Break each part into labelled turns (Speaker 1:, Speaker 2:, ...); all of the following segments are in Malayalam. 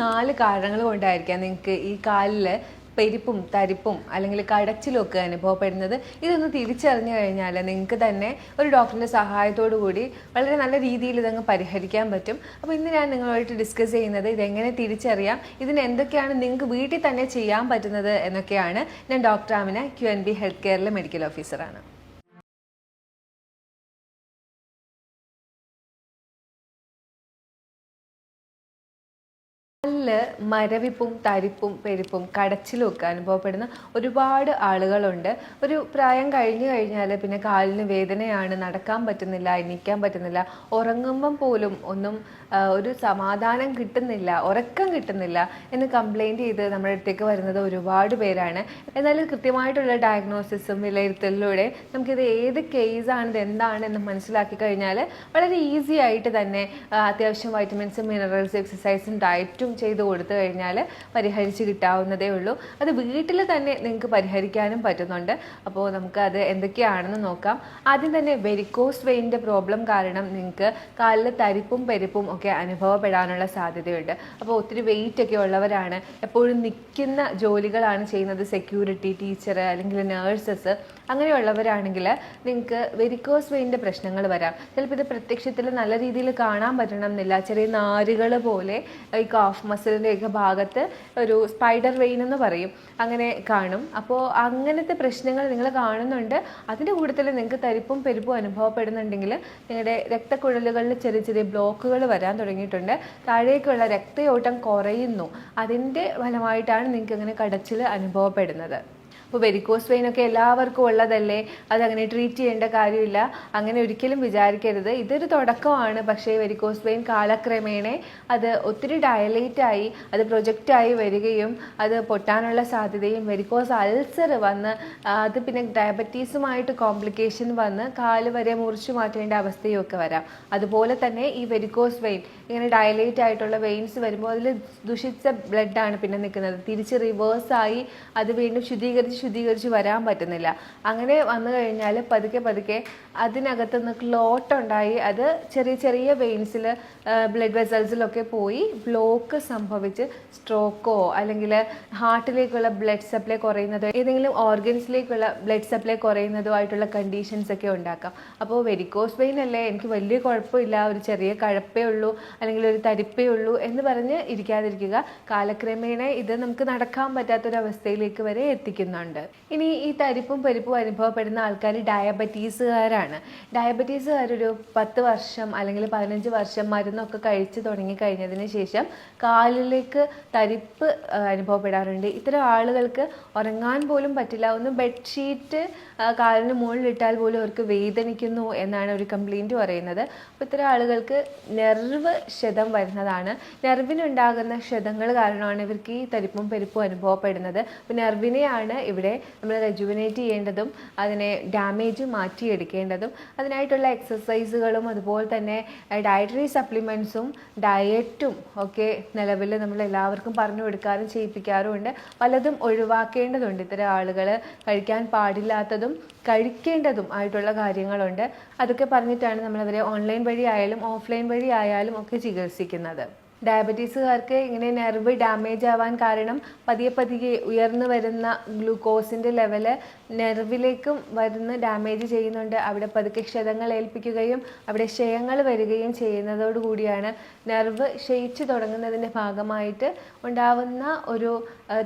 Speaker 1: 4 കാരണങ്ങൾ കൊണ്ടായിരിക്കാം നിങ്ങൾക്ക് ഈ കാലിൽ പെരുപ്പും തരിപ്പും അല്ലെങ്കിൽ കടച്ചിലും ഒക്കെ അനുഭവപ്പെടുന്നത്. ഇതൊന്ന് തിരിച്ചറിഞ്ഞു കഴിഞ്ഞാൽ നിങ്ങൾക്ക് തന്നെ ഒരു ഡോക്ടറിൻ്റെ സഹായത്തോടു കൂടി വളരെ നല്ല രീതിയിൽ ഇതങ്ങ് പരിഹരിക്കാൻ പറ്റും. അപ്പോൾ ഇന്ന് ഞാൻ നിങ്ങളുമായിട്ട് ഡിസ്കസ് ചെയ്യുന്നത് ഇതെങ്ങനെ തിരിച്ചറിയാം, ഇതിന് എന്തൊക്കെയാണ് നിങ്ങൾക്ക് വീട്ടിൽ തന്നെ ചെയ്യാൻ പറ്റുന്നത് എന്നൊക്കെയാണ്. ഞാൻ ഡോക്ടർ ആമിന, QNB ഹെൽത്ത് കെയറിലെ മെഡിക്കൽ ഓഫീസറാണ്. കാലില് മരവിപ്പും തരിപ്പും പെരുപ്പും കടച്ചിലും ഒക്കെ അനുഭവപ്പെടുന്ന ഒരുപാട് ആളുകളുണ്ട്. ഒരു പ്രായം കഴിഞ്ഞു കഴിഞ്ഞാൽ പിന്നെ കാലിന് വേദനയാണ്, നടക്കാൻ പറ്റുന്നില്ല, എണീക്കാൻ പറ്റുന്നില്ല, ഉറങ്ങുമ്പം പോലും ഒന്നും ഒരു സമാധാനം കിട്ടുന്നില്ല, ഉറക്കം കിട്ടുന്നില്ല എന്ന് കംപ്ലൈൻറ്റ് ചെയ്ത് നമ്മുടെ അടുത്തേക്ക് വരുന്നത് ഒരുപാട് പേരാണ്. എന്നാൽ കൃത്യമായിട്ടുള്ള ഡയഗ്നോസിസും വിലയിരുത്തലിലൂടെ നമുക്കിത് ഏത് കേസാണ്, ഇത് എന്താണെന്ന് മനസ്സിലാക്കി കഴിഞ്ഞാൽ വളരെ ഈസി ആയിട്ട് തന്നെ അത്യാവശ്യം വൈറ്റമിൻസും മിനറൽസും എക്സസൈസും ഡയറ്റും ചെയ്ത് കൊടുത്തു കഴിഞ്ഞാൽ പരിഹരിച്ച് കിട്ടാവുന്നതേ ഉള്ളൂ. അത് വീട്ടിൽ തന്നെ നിങ്ങൾക്ക് പരിഹരിക്കാനും പറ്റുന്നുണ്ട്. അപ്പോൾ നമുക്ക് അത് എന്തൊക്കെയാണെന്ന് നോക്കാം. ആദ്യം തന്നെ വെരിക്കോസ് വെയിൻ്റെ പ്രോബ്ലം കാരണം നിങ്ങൾക്ക് കാലിൽ തരിപ്പും പെരുപ്പും ഒക്കെ അനുഭവപ്പെടാനുള്ള സാധ്യതയുണ്ട്. അപ്പോൾ ഒത്തിരി വെയിറ്റ് ഒക്കെ ഉള്ളവരാണ്, എപ്പോഴും നിൽക്കുന്ന ജോലികളാണ് ചെയ്യുന്നത്, സെക്യൂരിറ്റി, ടീച്ചർ അല്ലെങ്കിൽ നേഴ്സസ് അങ്ങനെയുള്ളവരാണെങ്കിൽ നിങ്ങൾക്ക് വെരിക്കോസ് വെയിൻ്റെ പ്രശ്നങ്ങൾ വരാം. ചിലപ്പോൾ ഇത് പ്രത്യക്ഷത്തിൽ നല്ല രീതിയിൽ കാണാൻ പറ്റണം എന്നില്ല, ചെറിയ നാരുകൾ പോലെ ഈ കാഫ് മസിലിൻ്റെയൊക്കെ ഭാഗത്ത് ഒരു സ്പൈഡർ വെയിൻ എന്ന് പറയും, അങ്ങനെ കാണും. അപ്പോൾ അങ്ങനത്തെ പ്രശ്നങ്ങൾ നിങ്ങൾ കാണുന്നുണ്ട്. അതിൻ്റെ കൂട്ടത്തിൽ നിങ്ങൾക്ക് തരിപ്പും പെരുപ്പും അനുഭവപ്പെടുന്നുണ്ടെങ്കിൽ നിങ്ങളുടെ രക്തക്കുഴലുകളിൽ ചെറിയ ചെറിയ ബ്ലോക്കുകൾ വരാൻ തുടങ്ങിയിട്ടുണ്ട്, താഴേക്കുള്ള രക്തയോട്ടം കുറയുന്നു, അതിൻ്റെ ഫലമായിട്ടാണ് നിങ്ങൾക്ക് അങ്ങനെ കടച്ചിൽ അനുഭവപ്പെടുന്നത്. അപ്പോൾ വെരിക്കോസ് വെയിനൊക്കെ എല്ലാവർക്കും ഉള്ളതല്ലേ, അതങ്ങനെ ട്രീറ്റ് ചെയ്യേണ്ട കാര്യമില്ല, അങ്ങനെ ഒരിക്കലും വിചാരിക്കരുത്. ഇതൊരു തുടക്കമാണ്. പക്ഷേ വെരിക്കോസ് വെയിൻ കാലക്രമേണ അത് ഒത്തിരി ഡയലേറ്റായി അത് പ്രൊജക്റ്റായി വരികയും അത് പൊട്ടാനുള്ള സാധ്യതയും വെരിക്കോസ് അൾസർ വന്ന് അത് പിന്നെ ഡയബറ്റീസുമായിട്ട് കോംപ്ലിക്കേഷൻ വന്ന് കാല് വരെ മുറിച്ചു മാറ്റേണ്ട അവസ്ഥയും ഒക്കെ വരാം. അതുപോലെ തന്നെ ഈ വെരിക്കോസ് വെയിൻ ഇങ്ങനെ ഡയലേറ്റ് ആയിട്ടുള്ള വെയിൻസ് വരുമ്പോൾ അതിൽ ദുഷിച്ച ബ്ലഡാണ് പിന്നെ നിൽക്കുന്നത്, തിരിച്ച് റിവേഴ്സായി അത് വീണ്ടും ശുദ്ധീകരിച്ച് വരാൻ പറ്റുന്നില്ല. അങ്ങനെ വന്നു കഴിഞ്ഞാൽ പതുക്കെ പതുക്കെ അതിനകത്തുനിന്ന് ക്ലോട്ട് ഉണ്ടായി അത് ചെറിയ ചെറിയ വെയിൻസിൽ ബ്ലഡ് വെസൽസിലൊക്കെ പോയി ബ്ലോക്ക് സംഭവിച്ച് സ്ട്രോക്കോ അല്ലെങ്കിൽ ഹാർട്ടിലേക്കുള്ള ബ്ലഡ് സപ്ലൈ കുറയുന്നതോ ഏതെങ്കിലും ഓർഗൻസിലേക്കുള്ള ബ്ലഡ് സപ്ലൈ കുറയുന്നതോ ആയിട്ടുള്ള കണ്ടീഷൻസ് ഒക്കെ ഉണ്ടാക്കാം. അപ്പോൾ വെരിക്കോസ് വെയിൻ അല്ലേ, എനിക്ക് വലിയ കുഴപ്പമില്ല, ഒരു ചെറിയ കഴപ്പേ ഉള്ളൂ അല്ലെങ്കിൽ ഒരു തരിപ്പേ ഉള്ളൂ എന്ന് പറഞ്ഞ് ഇരിക്കാതിരിക്കുക. കാലക്രമേണ ഇത് നമുക്ക് നടക്കാൻ പറ്റാത്തൊരവസ്ഥയിലേക്ക് വരെ എത്തിക്കുന്നുണ്ട്. ഇനി ഈ തരിപ്പും പെരുപ്പും അനുഭവപ്പെടുന്ന ആൾക്കാർ ഡയബറ്റീസുകാരാണ്. ഡയബറ്റീസുകാരൊരു 10 വർഷം അല്ലെങ്കിൽ 15 വർഷം മരുന്നൊക്കെ കഴിച്ച് തുടങ്ങിക്കഴിഞ്ഞതിന് ശേഷം കാലിലേക്ക് തരിപ്പ് അനുഭവപ്പെടാറുണ്ട്. ഇത്തരം ആളുകൾക്ക് ഉറങ്ങാൻ പോലും പറ്റില്ല, ഒന്ന് ബെഡ്ഷീറ്റ് കാലിന് മുകളിലിട്ടാൽ പോലും അവർക്ക് വേദനിക്കുന്നു എന്നാണ് ഒരു കംപ്ലൈൻറ്റ് പറയുന്നത്. അപ്പോൾ ഇത്തരം ആളുകൾക്ക് നെർവ് ക്ഷതം വരുന്നതാണ്. നെർവിനുണ്ടാകുന്ന ക്ഷതങ്ങൾ കാരണമാണ് ഇവർക്ക് ഈ തരിപ്പും പെരുപ്പും അനുഭവപ്പെടുന്നത്. അപ്പോൾ നെർവിനെയാണ് ഇവിടെ നമ്മൾ റെജുവിനേറ്റ് ചെയ്യേണ്ടതും അതിനെ ഡാമേജ് മാറ്റിയെടുക്കേണ്ടതും. അതിനായിട്ടുള്ള എക്സസൈസുകളും അതുപോലെ തന്നെ ഡയറ്ററി സപ്ലിമെൻറ്റ്സും ഡയറ്റും ഒക്കെ നിലവിൽ നമ്മൾ എല്ലാവർക്കും പറഞ്ഞു കൊടുക്കാറും ചെയ്യിപ്പിക്കാറുമുണ്ട്. പലതും ഒഴിവാക്കേണ്ടതുണ്ട്. ഇത്തരം ആളുകൾ കഴിക്കാൻ പാടില്ലാത്തതും കഴിക്കേണ്ടതും ആയിട്ടുള്ള കാര്യങ്ങളുണ്ട്. അതൊക്കെ പറഞ്ഞിട്ടാണ് നമ്മളവരെ ഓൺലൈൻ വഴി ആയാലും ഓഫ്ലൈൻ വഴി ആയാലും ഒക്കെ ചികിത്സിക്കുന്നത്. ഡയബറ്റീസുകാർക്ക് ഇങ്ങനെ നെർവ് ഡാമേജ് ആവാൻ കാരണം പതിയെ പതിയെ ഉയർന്നു വരുന്ന ഗ്ലൂക്കോസിൻ്റെ ലെവല് നെർവിലേക്കും വരുന്ന ഡാമേജ് ചെയ്യുന്നുണ്ട്. അവിടെ പതുക്കെ ക്ഷതങ്ങൾ ഏൽപ്പിക്കുകയും അവിടെ ക്ഷയങ്ങൾ വരികയും ചെയ്യുന്നതോടുകൂടിയാണ് നെർവ് ക്ഷയിച്ചു തുടങ്ങുന്നതിൻ്റെ ഭാഗമായിട്ട് ഉണ്ടാവുന്ന ഒരു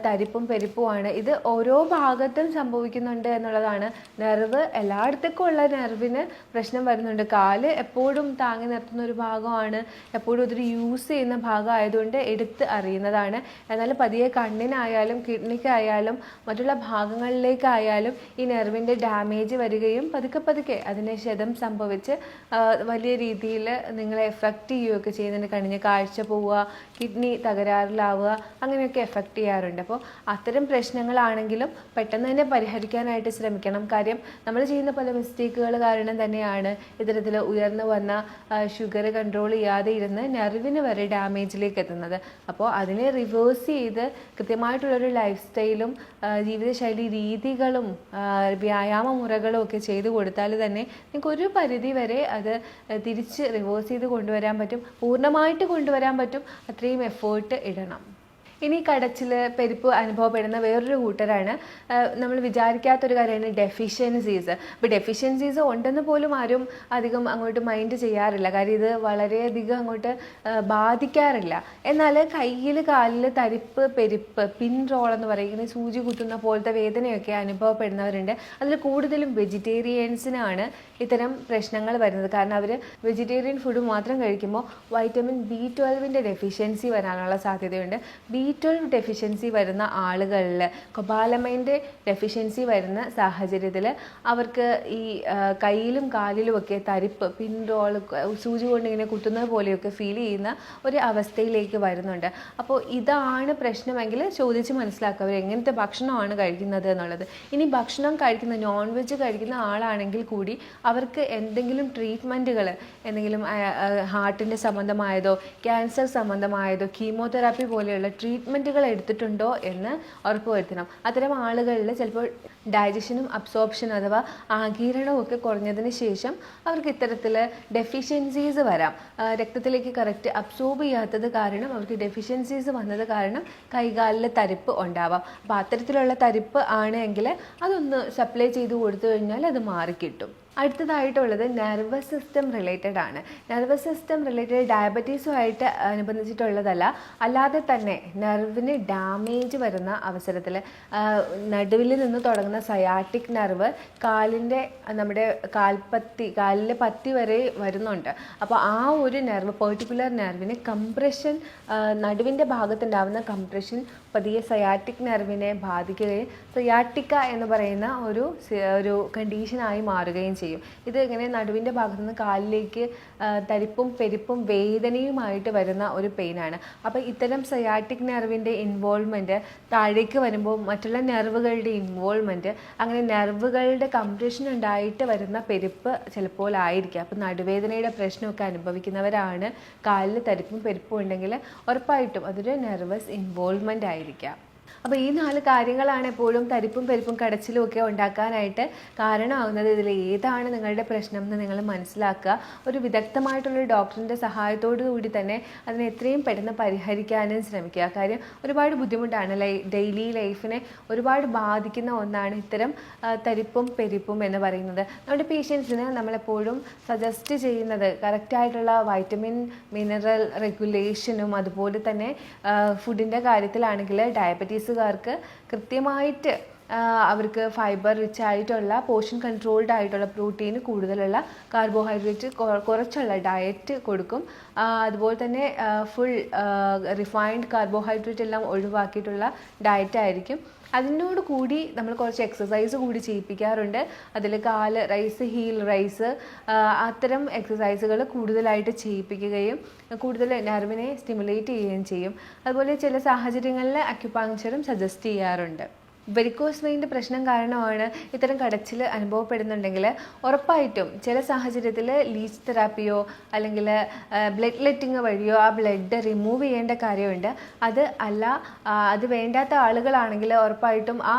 Speaker 1: തരിപ്പും പെരുപ്പുമാണ്. ഇത് ഓരോ ഭാഗത്തും സംഭവിക്കുന്നുണ്ട് എന്നുള്ളതാണ്. നെർവ് എല്ലായിടത്തേക്കും ഉള്ള നെർവിന് പ്രശ്നം വരുന്നുണ്ട്. കാല് എപ്പോഴും താങ്ങി നിർത്തുന്ന ഒരു ഭാഗമാണ്, എപ്പോഴും ഒത്തിരി യൂസ് ചെയ്യുന്ന ഭാഗമായതുകൊണ്ട് എടുത്ത് അറിയുന്നതാണ്. എന്നാൽ പതിയെ കണ്ണിനായാലും കിഡ്നിക്കായാലും മറ്റുള്ള ഭാഗങ്ങളിലേക്കായാലും ഈ നെർവിൻ്റെ ഡാമേജ് വരികയും പതുക്കെ പതുക്കെ അതിനെ ക്ഷതം സംഭവിച്ച് വലിയ രീതിയിൽ നിങ്ങളെ എഫക്റ്റ് ചെയ്യുകയൊക്കെ ചെയ്യുന്നുണ്ട്. കണ്ണിന് കാഴ്ച പോവുക, കിഡ്നി തകരാറിലാവുക, അങ്ങനെയൊക്കെ എഫക്റ്റ് ചെയ്യാറുണ്ട്. അപ്പോൾ അത്തരം പ്രശ്നങ്ങളാണെങ്കിലും പെട്ടെന്ന് തന്നെ പരിഹരിക്കാനായിട്ട് ശ്രമിക്കണം. കാര്യം നമ്മൾ ചെയ്യുന്ന പല മിസ്റ്റേക്കുകൾ കാരണം തന്നെയാണ് ഇത്തരത്തിൽ ഉയർന്നു വന്ന ഷുഗർ കൺട്രോൾ ചെയ്യാതെ ഇരുന്ന് നെർവിന് വരെ ഡാമേജ് ഡാമേജിലേക്ക് എത്തുന്നത്. അപ്പോൾ അതിനെ റിവേഴ്സ് ചെയ്ത് കൃത്യമായിട്ടുള്ളൊരു ലൈഫ് സ്റ്റൈലും ജീവിതശൈലി രീതികളും വ്യായാമ മുറകളും ഒക്കെ ചെയ്തു കൊടുത്താൽ തന്നെ നിങ്ങൾക്ക് ഒരു പരിധി വരെ അത് തിരിച്ച് റിവേഴ്സ് ചെയ്ത് കൊണ്ടുവരാൻ പറ്റും. പൂർണ്ണമായിട്ട് കൊണ്ടുവരാൻ പറ്റും. അത്രയും എഫേർട്ട് ഇടണം. ഇനി കടച്ചിൽ പെരുപ്പ് അനുഭവപ്പെടുന്ന വേറൊരു കൂട്ടരാണ് നമ്മൾ വിചാരിക്കാത്തൊരു കാര്യമാണ് ഡെഫിഷ്യൻസീസ്. ഇപ്പോൾ ഡെഫിഷ്യൻസീസ് ഉണ്ടെന്ന് പോലും ആരും അധികം അങ്ങോട്ട് മൈൻഡ് ചെയ്യാറില്ല. കാര്യം ഇത് വളരെയധികം അങ്ങോട്ട് ബാധിക്കാറില്ല. എന്നാൽ കയ്യിൽ കാലിൽ തരിപ്പ് പെരുപ്പ് പിൻ റോൾ എന്ന് പറയുന്നത് സൂചി കുത്തുന്ന പോലത്തെ വേദനയൊക്കെ അനുഭവപ്പെടുന്നവരുണ്ട്. അതിൽ കൂടുതലും വെജിറ്റേറിയൻസിനാണ് ഇത്തരം പ്രശ്നങ്ങൾ വരുന്നത്. കാരണം അവർ വെജിറ്റേറിയൻ ഫുഡ് മാത്രം കഴിക്കുമ്പോൾ വൈറ്റമിൻ B12 ഡെഫിഷ്യൻസി വരാനുള്ള സാധ്യതയുണ്ട്. B12 ഡെഫിഷ്യൻസി വരുന്ന ആളുകളിൽ കൊബാലമൈൻ്റെ ഡെഫിഷ്യൻസി വരുന്ന സാഹചര്യത്തിൽ അവർക്ക് ഈ കയ്യിലും കാലിലുമൊക്കെ തരിപ്പ് പിൻ റോൾ സൂചി കൊണ്ട് ഇങ്ങനെ കുത്തുന്നത് പോലെയൊക്കെ ഫീൽ ചെയ്യുന്ന ഒരു അവസ്ഥയിലേക്ക് വരുന്നുണ്ട്. അപ്പോൾ ഇതാണ് പ്രശ്നമെങ്കിൽ ചോദിച്ച് മനസ്സിലാക്കുക അവർ എങ്ങനത്തെ ഭക്ഷണമാണ് കഴിക്കുന്നത് എന്നുള്ളത്. ഇനി ഭക്ഷണം കഴിക്കുന്ന നോൺ വെജ് കഴിക്കുന്ന ആളാണെങ്കിൽ കൂടി അവർക്ക് എന്തെങ്കിലും ട്രീറ്റ്മെൻറ്റുകൾ എന്തെങ്കിലും ഹാർട്ടിൻ്റെ സംബന്ധമായതോ ക്യാൻസർ സംബന്ധമായതോ കീമോതെറാപ്പി പോലെയുള്ള ട്രീറ്റ്മെൻറ്റുകൾ എടുത്തിട്ടുണ്ടോ എന്ന് ഉറപ്പുവരുത്തണം. അത്തരം ആളുകളിൽ ചിലപ്പോൾ ഡൈജഷനും അബ്സോർപ്ഷനും അഥവാ ആഗിരണവും ഒക്കെ കുറഞ്ഞതിന് ശേഷം അവർക്ക് ഇത്തരത്തിൽ ഡെഫിഷ്യൻസീസ് വരാം. രക്തത്തിലേക്ക് കറക്റ്റ് അബ്സോർബ് ചെയ്യാത്തത് കാരണം അവർക്ക് ഡെഫിഷ്യൻസീസ് വന്നത് കാരണം കൈകാലിൽ തരിപ്പ് ഉണ്ടാവാം. അപ്പോൾ അത്തരത്തിലുള്ള തരിപ്പ് ആണെങ്കിൽ അതൊന്ന് സപ്ലൈ ചെയ്ത് കൊടുത്തു കഴിഞ്ഞാൽ അത് മാറിക്കിട്ടും. അടുത്തതായിട്ടുള്ളത് നെർവസ് സിസ്റ്റം റിലേറ്റഡ് ആണ്. നെർവസ് സിസ്റ്റം റിലേറ്റഡ് ഡയബറ്റീസുമായിട്ട് അനുബന്ധിച്ചിട്ടുള്ളതല്ല, അല്ലാതെ തന്നെ നെർവിന് ഡാമേജ് വരുന്ന അവസരത്തിൽ നടുവിൽ നിന്ന് തുടങ്ങുന്ന സയാറ്റിക് നെർവ് കാലിൻ്റെ നമ്മുടെ കാലിലെ പത്തി വരെ വരുന്നുണ്ട്. അപ്പോൾ ആ ഒരു നെർവ് പെർട്ടിക്കുലർ നെർവിന് കംപ്രഷൻ നടുവിൻ്റെ ഭാഗത്തുണ്ടാകുന്ന കംപ്രഷൻ പതിയെ സയാറ്റിക് നെർവിനെ ബാധിക്കുകയും സയാറ്റിക്ക എന്ന് പറയുന്ന ഒരു കണ്ടീഷനായി മാറുകയും ചെയ്യും. ഇത് ഇങ്ങനെ നടുവിൻ്റെ ഭാഗത്തു നിന്ന് കാലിലേക്ക് തരിപ്പും പെരുപ്പും വേദനയുമായിട്ട് വരുന്ന ഒരു പെയിനാണ്. അപ്പോൾ ഇത്തരം സയാറ്റിക് നെർവിൻ്റെ ഇൻവോൾവ്മെൻറ്റ് താഴേക്ക് വരുമ്പോൾ മറ്റുള്ള നെർവുകളുടെ ഇൻവോൾവ്മെൻറ്റ് അങ്ങനെ നെർവുകളുടെ കംപ്രഷൻ ഉണ്ടായിട്ട് വരുന്ന പെരുപ്പ് ചിലപ്പോൾ ആയിരിക്കാം. അപ്പോൾ നടുവേദനയുടെ പ്രശ്നമൊക്കെ അനുഭവിക്കുന്നവരാണ് കാലിൽ തരിപ്പും പെരുപ്പും ഉണ്ടെങ്കിൽ ഉറപ്പായിട്ടും അതൊരു നെർവസ് ഇൻവോൾവ്മെൻ്റ് ആയിരിക്കാം. അപ്പോൾ ഈ 4 കാര്യങ്ങളാണ് എപ്പോഴും തരിപ്പും പെരുപ്പും കടച്ചിലും ഒക്കെ ഉണ്ടാക്കാനായിട്ട് കാരണമാകുന്നത്. ഇതിൽ ഏതാണ് നിങ്ങളുടെ പ്രശ്നം എന്ന് നിങ്ങൾ മനസ്സിലാക്കുക. ഒരു വിദഗ്ധമായിട്ടുള്ളൊരു ഡോക്ടറിൻ്റെ സഹായത്തോടു കൂടി തന്നെ അതിനെ എത്രയും പെട്ടെന്ന് പരിഹരിക്കാനും ശ്രമിക്കുക. കാര്യം ഒരുപാട് ബുദ്ധിമുട്ടാണ്. ഡെയിലി ലൈഫിനെ ഒരുപാട് ബാധിക്കുന്ന ഒന്നാണ് ഇത്തരം തരിപ്പും പെരുപ്പും എന്ന് പറയുന്നത്. നമ്മുടെ പേഷ്യൻസിന് നമ്മളെപ്പോഴും സജസ്റ്റ് ചെയ്യുന്നത് കറക്റ്റായിട്ടുള്ള വൈറ്റമിൻ മിനറൽ റെഗുലേഷനും അതുപോലെ തന്നെ ഫുഡിൻ്റെ കാര്യത്തിലാണെങ്കിൽ ഡയബറ്റീസുകാർക്ക് കൃത്യമായിട്ട് അവർക്ക് ഫൈബർ റിച്ച് ആയിട്ടുള്ള പോർഷൻ കൺട്രോൾഡ് ആയിട്ടുള്ള പ്രോട്ടീൻ കൂടുതലുള്ള കാർബോഹൈഡ്രേറ്റ് കുറച്ചുള്ള ഡയറ്റ് കൊടുക്കും. അതുപോലെ തന്നെ ഫുൾ റിഫൈൻഡ് കാർബോഹൈഡ്രേറ്റ് എല്ലാം ഒഴിവാക്കിയിട്ടുള്ള ഡയറ്റായിരിക്കും. അതിനോട് കൂടി നമ്മൾ കുറച്ച് എക്സസൈസ് കൂടി ചെയ്യിപ്പിക്കാറുണ്ട്. അതിൽ കാല് റൈസ് ഹീൽ റൈസ് അത്തരം എക്സസൈസുകൾ കൂടുതലായിട്ട് ചെയ്യിപ്പിക്കുകയും കൂടുതൽ നെർവിനെ സ്റ്റിമുലേറ്റ് ചെയ്യുകയും ചെയ്യും. അതുപോലെ ചില സാഹചര്യങ്ങളിൽ അക്യുപങ്ക്ചറും സജസ്റ്റ് ചെയ്യാറുണ്ട്. വെരിക്കോസ് വെയിൻ്റെ പ്രശ്നം കാരണമാണ് ഇത്തരം കടച്ചിൽ അനുഭവപ്പെടുന്നുണ്ടെങ്കിൽ ഉറപ്പായിട്ടും ചില സാഹചര്യത്തിൽ ലീച്ച് തെറാപ്പിയോ അല്ലെങ്കിൽ ബ്ലഡ് ലെറ്റിങ് വഴിയോ ആ ബ്ലഡ് റിമൂവ് ചെയ്യേണ്ട കാര്യമുണ്ട്. അത് വേണ്ടാത്ത ആളുകളാണെങ്കിൽ ഉറപ്പായിട്ടും ആ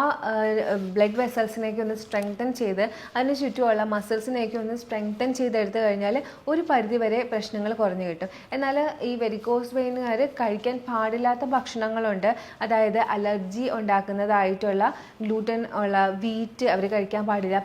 Speaker 1: ബ്ലഡ് വെസൽസിനെയൊക്കെ ഒന്ന് സ്ട്രെങ്തൻ ചെയ്ത് അതിന് ചുറ്റുമുള്ള മസിൽസിനെയൊക്കെ ഒന്ന് സ്ട്രെങ്തൻ ചെയ്തെടുത്തു കഴിഞ്ഞാൽ ഒരു പരിധിവരെ പ്രശ്നങ്ങൾ കുറഞ്ഞു കിട്ടും. എന്നാൽ ഈ വെരിക്കോസ് വെയിനുകാർ കഴിക്കാൻ പാടില്ലാത്ത ഭക്ഷണങ്ങളുണ്ട്. അതായത് അലർജി ഉണ്ടാക്കുന്നതായിട്ടുള്ള ഗ്ലൂട്ടൻ ഉള്ള വീറ്റ് അവർ കഴിക്കാൻ പാടില്ല,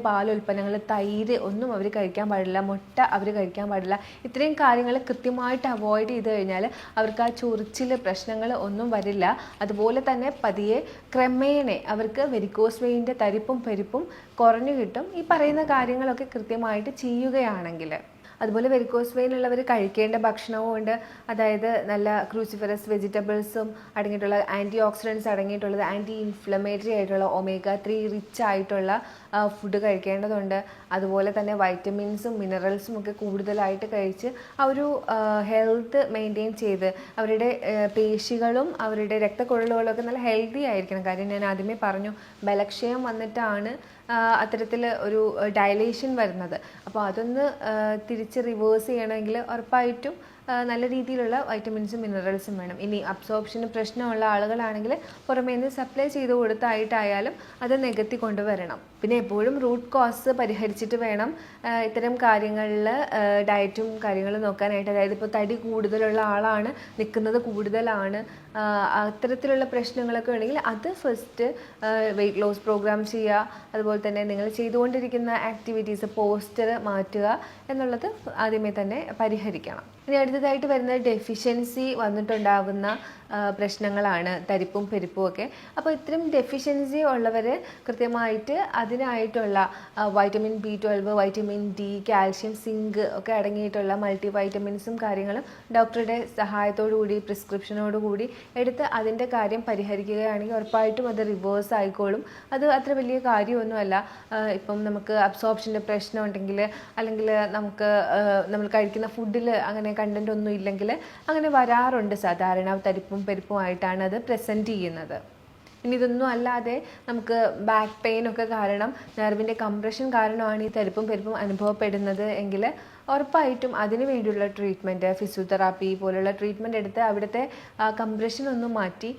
Speaker 1: പാലുൽപ്പന്നങ്ങൾ തൈര് ഒന്നും അവർ കഴിക്കാൻ പാടില്ല, മുട്ട അവർ കഴിക്കാൻ പാടില്ല. ഇത്രയും കാര്യങ്ങൾ കൃത്യമായിട്ട് അവോയ്ഡ് ചെയ്ത് കഴിഞ്ഞാൽ അവർക്ക് ആ ചൊറിച്ചിൽ പ്രശ്നങ്ങൾ ഒന്നും വരില്ല. അതുപോലെ തന്നെ പതിയെ ക്രമേണ അവർക്ക് വെരിക്കോസ് വെയിൻ്റെ തരിപ്പും പെരുപ്പും കുറഞ്ഞു കിട്ടും ഈ പറയുന്ന കാര്യങ്ങളൊക്കെ കൃത്യമായിട്ട് ചെയ്യുകയാണെങ്കിൽ. അതുപോലെ വെരിക്കോസ് വെയിൻ ഉള്ളവർ കഴിക്കേണ്ട ഭക്ഷണവും ഉണ്ട്. അതായത് നല്ല ക്രൂസിഫറസ് വെജിറ്റബിൾസും അടങ്ങിയിട്ടുള്ള ആൻറ്റി ഓക്സിഡൻസ് അടങ്ങിയിട്ടുള്ളത് ആൻറ്റി ഇൻഫ്ലമേറ്ററി ആയിട്ടുള്ള ഒമേഗ 3 റിച്ച് ആയിട്ടുള്ള ഫുഡ് കഴിക്കേണ്ടതുണ്ട്. അതുപോലെ തന്നെ വൈറ്റമിൻസും മിനറൽസും ഒക്കെ കൂടുതലായിട്ട് കഴിച്ച് ആ ഒരു ഹെൽത്ത് മെയിൻറ്റെയിൻ ചെയ്ത് അവരുടെ പേശികളും അവരുടെ രക്തക്കുഴലുകളും ഒക്കെ നല്ല ഹെൽത്തി ആയിരിക്കണം. കാര്യം ഞാൻ ആദ്യമേ പറഞ്ഞു ബലക്ഷയം വന്നിട്ടാണ് അത്തരത്തിൽ ഒരു ഡയലേഷൻ വരുന്നത്. അപ്പോൾ അതൊന്ന് തിരിച്ച് റിവേഴ്സ് ചെയ്യണമെങ്കിൽ ഉറപ്പായിട്ടും നല്ല രീതിയിലുള്ള വൈറ്റമിൻസും മിനറൽസും വേണം. ഇനി അബ്സോർപ്ഷന് പ്രശ്നമുള്ള ആളുകളാണെങ്കിൽ പുറമേ നിന്ന് സപ്ലൈ ചെയ്ത് കൊടുത്തായിട്ടായാലും അത് നികത്തി കൊണ്ടുവരണം. പിന്നെ എപ്പോഴും റൂട്ട് കോസ് പരിഹരിച്ചിട്ട് വേണം ഇത്തരം കാര്യങ്ങളിൽ ഡയറ്റും കാര്യങ്ങളും നോക്കാനായിട്ട്. അതായത് ഇപ്പോൾ തടി കൂടുതലുള്ള ആളാണ്, നിൽക്കുന്നത് കൂടുതലാണ്, അത്തരത്തിലുള്ള പ്രശ്നങ്ങളൊക്കെ ഉണ്ടെങ്കിൽ അത് ഫസ്റ്റ് വെയിറ്റ് ലോസ് പ്രോഗ്രാം ചെയ്യുക. അതുപോലെ തന്നെ നിങ്ങൾ ചെയ്തുകൊണ്ടിരിക്കുന്ന ആക്ടിവിറ്റീസ് പോസ്റ്റർ മാറ്റുക എന്നുള്ളത് ആദ്യമേ തന്നെ പരിഹരിക്കണം. ഇനി അടുത്തതായിട്ട് വരുന്നത് ഡെഫിഷ്യൻസി വന്നിട്ടുണ്ടാകുന്ന പ്രശ്നങ്ങളാണ്, തരിപ്പും പെരുപ്പും ഒക്കെ. അപ്പോൾ ഇത്തരം ഡെഫിഷ്യൻസി ഉള്ളവർ കൃത്യമായിട്ട് അതിനായിട്ടുള്ള vitamin B12, vitamin D, calcium, zinc ഒക്കെ അടങ്ങിയിട്ടുള്ള മൾട്ടി വൈറ്റമിൻസും കാര്യങ്ങളും ഡോക്ടറുടെ സഹായത്തോടുകൂടി പ്രിസ്ക്രിപ്ഷനോടുകൂടി എടുത്ത് അതിൻ്റെ കാര്യം പരിഹരിക്കുകയാണെങ്കിൽ ഉറപ്പായിട്ടും അത് റിവേഴ്സ് ആയിക്കോളും. അത് അത്ര വലിയ കാര്യമൊന്നുമല്ല. ഇപ്പം നമുക്ക് അബ്സോർപ്ഷൻ്റെ പ്രശ്നം ഉണ്ടെങ്കിൽ, അല്ലെങ്കിൽ നമുക്ക് നമ്മൾ കഴിക്കുന്ന ഫുഡിൽ അങ്ങനെ കണ്ടൻ്റ് ഒന്നും ഇല്ലെങ്കിൽ അങ്ങനെ വരാറുണ്ട്. സാധാരണ തരിപ്പും പെരുപ്പുമായിട്ടാണ് അത് പ്രസൻറ്റ് ചെയ്യുന്നത്. ഇനി ഇതൊന്നും അല്ലാതെ നമുക്ക് ബാക്ക് പെയിൻ ഒക്കെ കാരണം, നെർവിൻ്റെ കംപ്രഷൻ കാരണമാണ് ഈ തരിപ്പും പെരുപ്പും അനുഭവപ്പെടുന്നത് എങ്കിൽ ഉറപ്പായിട്ടും അതിന് വേണ്ടിയുള്ള ട്രീറ്റ്മെൻറ്റ്, ഫിസിയോതെറാപ്പി പോലുള്ള ട്രീറ്റ്മെൻറ്റ് എടുത്ത് അവിടുത്തെ കംപ്രഷൻ ഒന്ന് മാറ്റി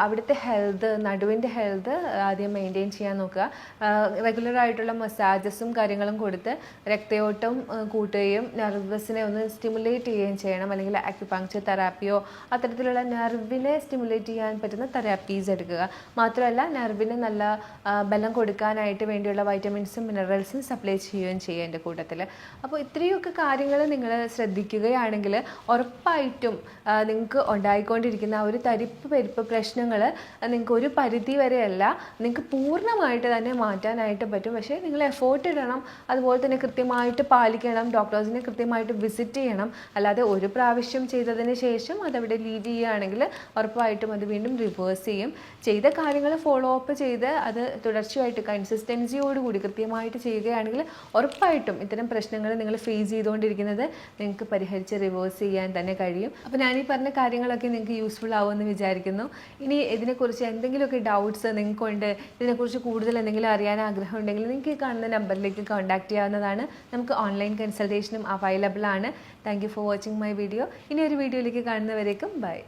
Speaker 1: അവിടുത്തെ ഹെൽത്ത്, നടുവിൻ്റെ ഹെൽത്ത് ആദ്യം മെയിൻറ്റെയിൻ ചെയ്യാൻ നോക്കുക. റെഗുലറായിട്ടുള്ള മസാജസും കാര്യങ്ങളും കൊടുത്ത് രക്തയോട്ടം കൂട്ടുകയും നെർവസിനെ ഒന്ന് സ്റ്റിമുലേറ്റ് ചെയ്യുകയും ചെയ്യണം. അല്ലെങ്കിൽ അക്യുപങ്ക്ചർ തെറാപ്പിയോ അത്തരത്തിലുള്ള നെർവിനെ സ്റ്റിമുലേറ്റ് ചെയ്യാൻ പറ്റുന്ന തെറാപ്പീസ് എടുക്കുക. മാത്രമല്ല നെർവിന് നല്ല ബലം കൊടുക്കാനായിട്ട് വേണ്ടിയുള്ള വൈറ്റമിൻസും മിനറൽസും സപ്ലൈ ചെയ്യുകയും ചെയ്യുക എൻ്റെ കൂട്ടത്തിൽ. അപ്പോൾ ഇത്രയൊക്കെ കാര്യങ്ങൾ നിങ്ങൾ ശ്രദ്ധിക്കുകയാണെങ്കിൽ ഉറപ്പായിട്ടും നിങ്ങൾക്ക് ഉണ്ടായിക്കൊണ്ടിരിക്കുന്ന ആ ഒരു തരിപ്പ് പെരുപ്പ് പ്രശ്നങ്ങൾ നിങ്ങൾക്ക് ഒരു പരിധി വരെയല്ല, നിങ്ങൾക്ക് പൂർണ്ണമായിട്ട് തന്നെ മാറ്റാനായിട്ട് പറ്റും. പക്ഷേ നിങ്ങൾ എഫേർട്ട് ഇടണം, അതുപോലെ തന്നെ കൃത്യമായിട്ട് പാലിക്കണം, ഡോക്ടേഴ്സിനെ കൃത്യമായിട്ട് വിസിറ്റ് ചെയ്യണം. അല്ലാതെ ഒരു പ്രാവശ്യം ചെയ്തതിന് ശേഷം അതവിടെ ലീവ് ചെയ്യുകയാണെങ്കിൽ ഉറപ്പായിട്ടും അത് വീണ്ടും റിവേഴ്സ് ചെയ്യും. ചെയ്ത കാര്യങ്ങൾ ഫോളോ അപ്പ് ചെയ്ത് അത് തുടർച്ചയായിട്ട് കൺസിസ്റ്റൻസിയോടുകൂടി കൃത്യമായിട്ട് ചെയ്യുകയാണെങ്കിൽ ഉറപ്പായിട്ടും ഇത്തരം പ്രശ്നങ്ങൾ നിങ്ങൾ ഫേസ് ചെയ്തുകൊണ്ടിരിക്കുന്നത് നിങ്ങൾക്ക് പരിഹരിച്ച് റിവേഴ്സ് ചെയ്യാൻ തന്നെ കഴിയും. അപ്പോൾ ഞാനീ പറഞ്ഞ കാര്യങ്ങളൊക്കെ നിങ്ങൾക്ക് യൂസ്ഫുൾ ആവുമെന്ന് വിചാരിക്കുന്നു. ഇനി ഇതിനെക്കുറിച്ച് എന്തെങ്കിലുമൊക്കെ ഡൗട്ട്സ് നിങ്ങൾക്കുണ്ട്, ഇതിനെക്കുറിച്ച് കൂടുതൽ എന്തെങ്കിലും അറിയാൻ ആഗ്രഹം ഉണ്ടെങ്കിൽ നിങ്ങൾക്ക് കാണുന്ന നമ്പറിലേക്ക് കോൺടാക്ട് ചെയ്യാവുന്നതാണ്. നമുക്ക് ഓൺലൈൻ കൺസൾട്ടേഷനും അവൈലബിൾ ആണ്. Thank you for watching my video. ഇനി ഒരു വീഡിയോയിലേക്ക് കാണുന്നവരേക്കും ബൈ.